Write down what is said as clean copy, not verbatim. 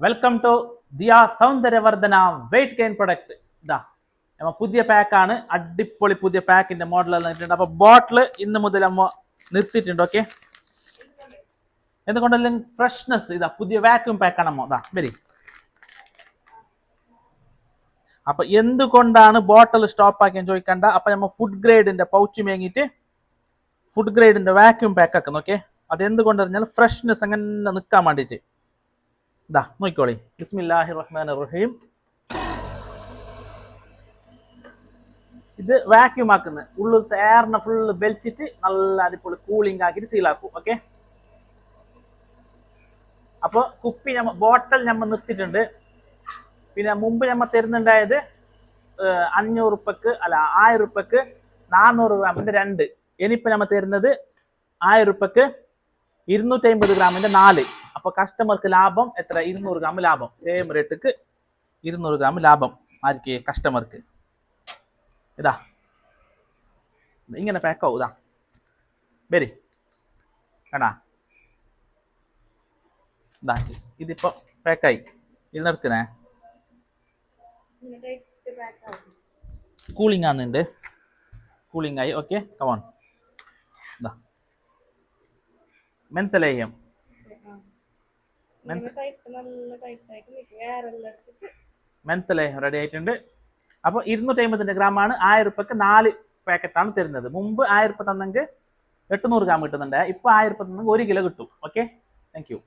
Welcome to Diya സൗന്ദര്യവർദ്ധന weight gain product. ഇതാ നമ്മ പുതിയ പാക്കാണ്, അടിപൊളി പുതിയ പാക്കിന്റെ മോഡൽ വന്നിട്ടുണ്ട്. അപ്പൊ ബോട്ടിൽ ഇന്ന് മുതൽ നമ്മ നിർത്തിയിട്ടുണ്ട്. ഓക്കെ, എന്തുകൊണ്ടല്ലേ ഫ്രഷ്നെസ്. ഇതാ പുതിയ വാക്യൂം പാക്കാണ് നമ്മ. ഇതാ വരി. അപ്പൊ എന്തുകൊണ്ടാണ് ബോട്ടിൽ സ്റ്റോപ്പ് ആക്കിയെന്ന് ചോദിക്കണ്ട. അപ്പൊ നമ്മ ഫുഡ് ഗ്രേഡിന്റെ പൗച്ച് മേങ്ങിയിട്ട് ഫുഡ് ഗ്രേഡിന്റെ വാക്യൂം പാക്ക് ആക്കുന്നു. ഓക്കെ, അത് എന്തുകൊണ്ട് പറഞ്ഞാൽ ഫ്രഷ്നെസ് അങ്ങനെ നിൽക്കാൻ വേണ്ടിയിട്ട്. ഇതാ നോക്കിക്കോളി. ബിസ്മില്ലാഹിർ റഹ്മാനിർ റഹീം. ഇത് വാക്യൂം ആക്കുന്നത്, ഉള്ളിലത്തെ എയറിനെ ഫുള്ള് വലിച്ചിട്ട് നല്ല അടിപൊളി കൂളിംഗ് ആക്കിയിട്ട് സീലാക്കും. ഓക്കെ, അപ്പോൾ കുപ്പി ബോട്ടൽ നമ്മൾ നിർത്തിയിട്ടുണ്ട്. പിന്നെ മുമ്പ് നമ്മൾ തരുന്നുണ്ടായത് 500 ഉറുപ്പക്ക് അല്ല 1000 ഉറുപ്പക്ക് 400 ഗ്രാമിന്റെ 2. ഇനിയിപ്പോൾ നമ്മൾ തരുന്നത് 1000 ഉറുപ്പക്ക് 250 ഗ്രാമിന്റെ 4. അപ്പൊ കസ്റ്റമർക്ക് ലാഭം എത്ര? 200 ഗ്രാം ലാഭം. സെയിം റേറ്റ് 200 ഗ്രാം ലാഭം ആർക്ക്? കസ്റ്റമർക്ക്. ഇതാ ഇങ്ങനെ പാക്കാവും. ഇതാ വരി വേണാ. ഇതാ ഇതിപ്പോ പാക്കായി. ഇത് നിർത്തുന്നേ, കൂളിംഗ് ആകുന്നുണ്ട്. കൂളിംഗ് ആയി. Okay, come on. ഇതാ മെന്തലേയം മെന്തലേയം റെഡി ആയിട്ടുണ്ട്. അപ്പൊ 250 ഗ്രാമാണ്. 1000 ഉറുപ്പക്ക് 4 പാക്കറ്റാണ് തരുന്നത്. മുമ്പ് 1000 ഉറുപ്പ തന്നെങ്കിൽ 800 ഗ്രാം കിട്ടുന്നുണ്ട്. ഇപ്പൊ 1000 ഉറുപ്പ തന്നെങ്കിൽ 1 കിലോ കിട്ടും. Okay, thank you.